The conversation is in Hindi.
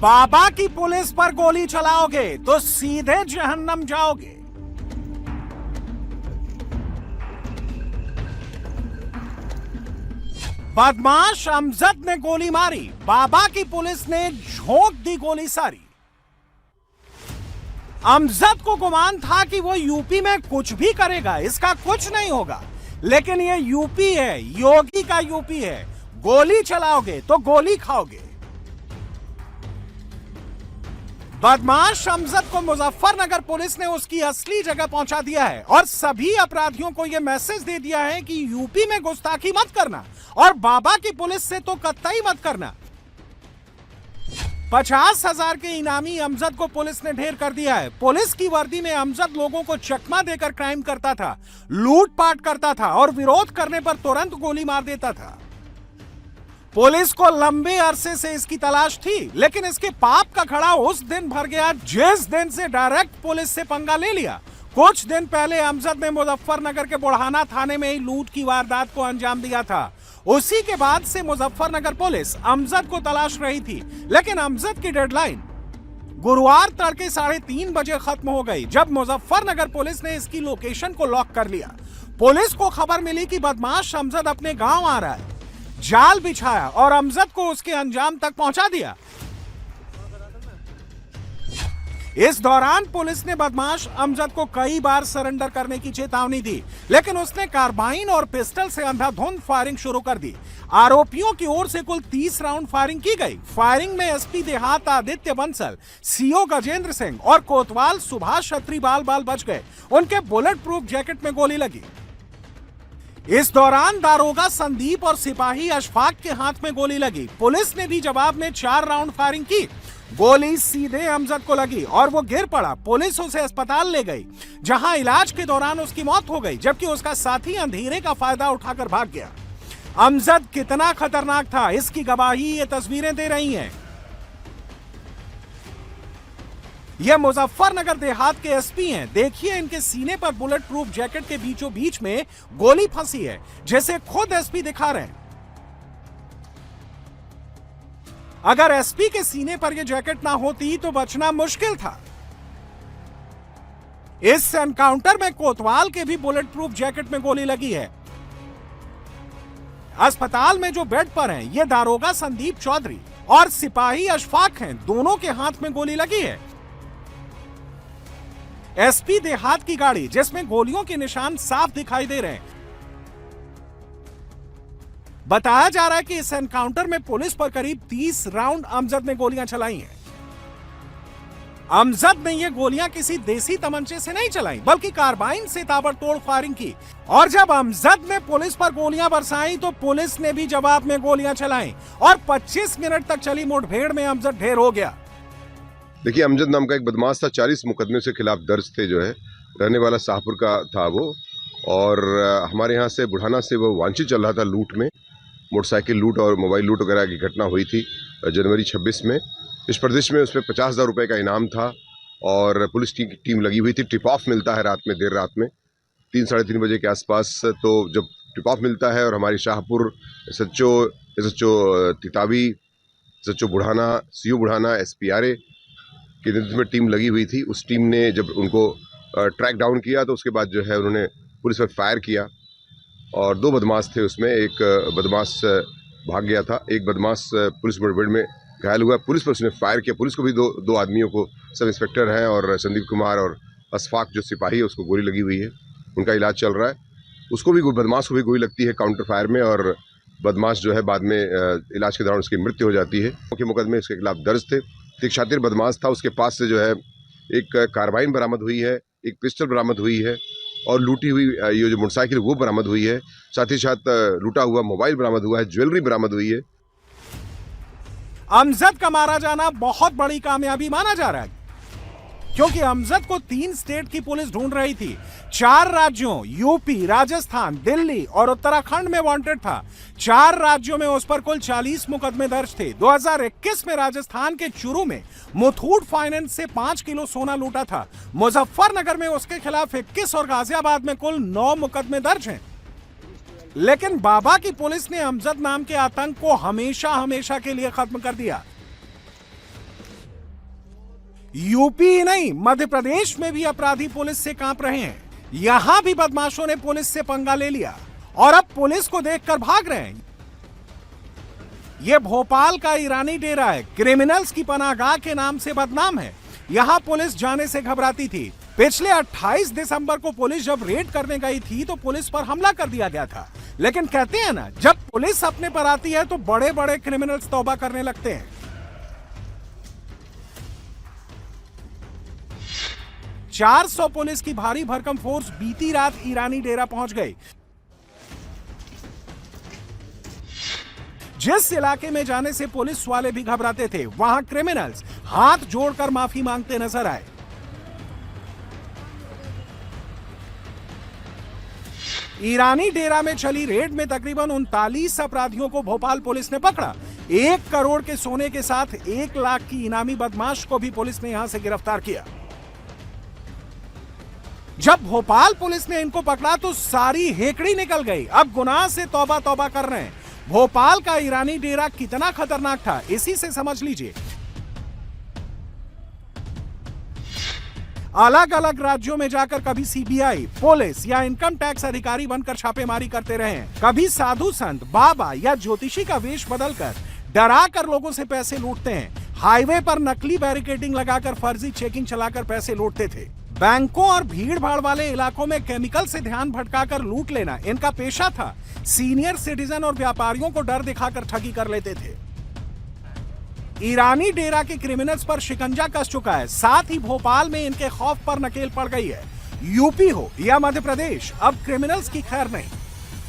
बाबा की पुलिस पर गोली चलाओगे तो सीधे जहन्नम जाओगे। बदमाश अमजद ने गोली मारी, बाबा की पुलिस ने झोंक दी गोली सारी। अमजद को गुमान था कि वो यूपी में कुछ भी करेगा, इसका कुछ नहीं होगा, लेकिन ये यूपी है, योगी का यूपी है। गोली चलाओगे तो गोली खाओगे। बदमाश अमजद को मुजफ्फरनगर पुलिस ने उसकी असली जगह पहुंचा दिया है और सभी अपराधियों को यह मैसेज दे दिया है कि यूपी में गुस्ताखी मत करना और बाबा की पुलिस से तो कतई मत करना। 50,000 के इनामी अमजद को पुलिस ने ढेर कर दिया है। पुलिस की वर्दी में अमजद लोगों को चकमा देकर क्राइम करता था, लूटपाट करता था और विरोध करने पर तुरंत गोली मार देता था। पुलिस को लंबे अरसे से इसकी तलाश थी, लेकिन इसके पाप का खड़ा उस दिन भर गया जिस दिन से डायरेक्ट पुलिस से पंगा ले लिया। कुछ दिन पहले अमजद ने मुजफ्फरनगर के बुढ़ाना थाने में ही लूट की वारदात को अंजाम दिया था। उसी के बाद से मुजफ्फरनगर पुलिस अमजद को तलाश रही थी, लेकिन अमजद की डेडलाइन गुरुवार तड़के 3:30 बजे खत्म हो गई, जब मुजफ्फरनगर पुलिस ने इसकी लोकेशन को लॉक कर लिया। पुलिस को खबर मिली कि बदमाश अमजद अपने गांव आ रहा है। जाल बिछाया और अमजद को उसके अंजाम तक पहुंचा दिया। इस दौरान पुलिस ने बदमाश अमजद को कई बार सरेंडर करने की चेतावनी दी, लेकिन उसने कार्बाइन और पिस्टल से अंधाधुंध फायरिंग शुरू कर दी। आरोपियों की ओर से कुल 30 राउंड फायरिंग की गई। फायरिंग में एसपी देहात आदित्य बंसल, सीओ गजेंद्र सिंह और कोतवाल सुभाष छत्री बाल बच गए। उनके बुलेट प्रूफ जैकेट में गोली लगी। इस दौरान दारोगा संदीप और सिपाही अशफाक के हाथ में गोली लगी। पुलिस ने भी जवाब में 4 राउंड फायरिंग की। गोली सीधे अमजद को लगी और वो गिर पड़ा। पुलिस उसे अस्पताल ले गई, जहां इलाज के दौरान उसकी मौत हो गई, जबकि उसका साथी अंधेरे का फायदा उठाकर भाग गया। अमजद कितना खतरनाक था, इसकी गवाही ये तस्वीरें दे रही हैं। ये मुजफ्फरनगर देहात के एसपी हैं। देखिए, इनके सीने पर बुलेट प्रूफ जैकेट के बीचों बीच में गोली फंसी है, जैसे खुद एसपी दिखा रहे हैं। अगर एसपी के सीने पर यह जैकेट ना होती तो बचना मुश्किल था। इस एनकाउंटर में कोतवाल के भी बुलेट प्रूफ जैकेट में गोली लगी है। अस्पताल में जो बेड पर हैं, ये दारोगा संदीप चौधरी और सिपाही अशफाक हैं। दोनों के हाथ में गोली लगी है। एसपी देहात की गाड़ी, जिसमें गोलियों के निशान साफ दिखाई दे रहे हैं। बताया जा रहा है कि इस एनकाउंटर में पुलिस पर करीब 30 राउंड अमजद ने गोलियां चलाई हैं। अमजद ने ये गोलियां किसी देसी तमंचे से नहीं चलाई, बल्कि कार्बाइन से ताबड़तोड़ फायरिंग की। और जब अमजद ने पुलिस पर गोलियां बरसाई तो पुलिस ने भी जवाब में गोलियां चलाई और 25 मिनट तक चली मुठभेड़ में अमजद ढेर हो गया। देखिए, अमजद नाम का एक बदमाश था। 40 मुकदमे से खिलाफ दर्ज थे। जो है रहने वाला शाहपुर का था वो, और हमारे यहाँ से बुढ़ाना से वो वांछित चल रहा था लूट में। मोटरसाइकिल लूट और मोबाइल लूट वगैरह की घटना हुई थी जनवरी 26 में। इस प्रदेश में उसमें 50,000 रुपये का इनाम था और पुलिस की टीम लगी हुई थी। टिप ऑफ मिलता है रात में, देर रात में 3 साढ़े 3 बजे के आसपास। तो जब टिप ऑफ मिलता है और हमारी Shahpur SHO Titawi, SHO Budhana, CO Budhana, SPRA के नेतृत्व में टीम लगी हुई थी। उस टीम ने जब उनको ट्रैक डाउन किया तो उसके बाद जो है उन्होंने पुलिस पर फायर किया और 2 बदमाश थे उसमें। एक बदमाश भाग गया था, एक बदमाश पुलिस मुठभेड़ में घायल हुआ। पुलिस पर उसने फायर किया। पुलिस को भी दो आदमियों को, सब इंस्पेक्टर हैं और संदीप कुमार और अशफाक जो सिपाही है, उसको गोली लगी हुई है। उनका इलाज चल रहा है। उसको भी, बदमाश को भी गोली लगती है काउंटर फायर में और बदमाश जो है बाद में इलाज के दौरान उसकी मृत्यु हो जाती है। मुख्य मुकदमे इसके खिलाफ दर्ज थे। एक शातिर बदमाश था, उसके पास से जो है एक कार्बाइन बरामद हुई है, एक पिस्टल बरामद हुई है और लूटी हुई ये जो मोटरसाइकिल वो बरामद हुई है। साथ ही साथ लूटा हुआ मोबाइल बरामद हुआ है, ज्वेलरी बरामद हुई है। अमजद का मारा जाना बहुत बड़ी कामयाबी माना जा रहा है, क्योंकि अमजद को 3 स्टेट की पुलिस ढूंढ रही थी। 4 राज्यों यूपी, राजस्थान, दिल्ली और उत्तराखंड में वांटेड था। 4 राज्यों में उस पर कुल 40 मुकदमे दर्ज थे। 2021 में राजस्थान के चूरू में मुथूट फाइनेंस से 5 किलो सोना लूटा था। मुजफ्फरनगर में उसके खिलाफ 21 और गाजियाबाद में कुल 9 मुकदमे दर्ज हैं। लेकिन बाबा की पुलिस ने अमजद नाम के आतंक को हमेशा हमेशा के लिए खत्म कर दिया। यूपी ही नहीं, मध्य प्रदेश में भी अपराधी पुलिस से कांप रहे हैं। यहां भी बदमाशों ने पुलिस से पंगा ले लिया और अब पुलिस को देखकर भाग रहे हैं। यह भोपाल का ईरानी डेरा है, क्रिमिनल्स की पनाहगाह के नाम से बदनाम है। यहां पुलिस जाने से घबराती थी। पिछले 28 दिसंबर को पुलिस जब रेड करने गई थी तो पुलिस पर हमला कर दिया गया था। लेकिन कहते हैं ना, जब पुलिस अपने पर आती है तो बड़े बड़े क्रिमिनल्स तौबा करने लगते हैं। 400 पुलिस की भारी भरकम फोर्स बीती रात ईरानी डेरा पहुंच गई। जिस इलाके में जाने से पुलिस वाले भी घबराते थे, वहां क्रिमिनल्स हाथ जोड़कर माफी मांगते नजर आए। ईरानी डेरा में चली रेड में तकरीबन 39 अपराधियों को भोपाल पुलिस ने पकड़ा। 1 करोड़ के सोने के साथ 1 लाख की इनामी बदमाश को भी पुलिस ने यहां से गिरफ्तार किया। जब भोपाल पुलिस ने इनको पकड़ा तो सारी हेकड़ी निकल गई। अब गुनाह से तौबा तौबा कर रहे हैं। भोपाल का ईरानी डेरा कितना खतरनाक था, इसी से समझ लीजिए। अलग अलग राज्यों में जाकर कभी सीबीआई, पुलिस या इनकम टैक्स अधिकारी बनकर छापेमारी करते रहे हैं। कभी साधु संत, बाबा या ज्योतिषी का वेश बदलकर डरा कर लोगों से पैसे लूटते हैं। हाईवे पर नकली बैरिकेडिंग लगाकर फर्जी चेकिंग चलाकर पैसे लूटते थे। बैंकों और भीड़ भाड़ वाले इलाकों में केमिकल से ध्यान भटकाकर लूट लेना इनका पेशा था। सीनियर सिटीजन और व्यापारियों को डर दिखाकर ठगी कर लेते थे। ईरानी डेरा के क्रिमिनल्स पर शिकंजा कस चुका है। साथ ही भोपाल में इनके खौफ पर नकेल पड़ गई है। यूपी हो या मध्य प्रदेश, अब क्रिमिनल्स की खैर नहीं।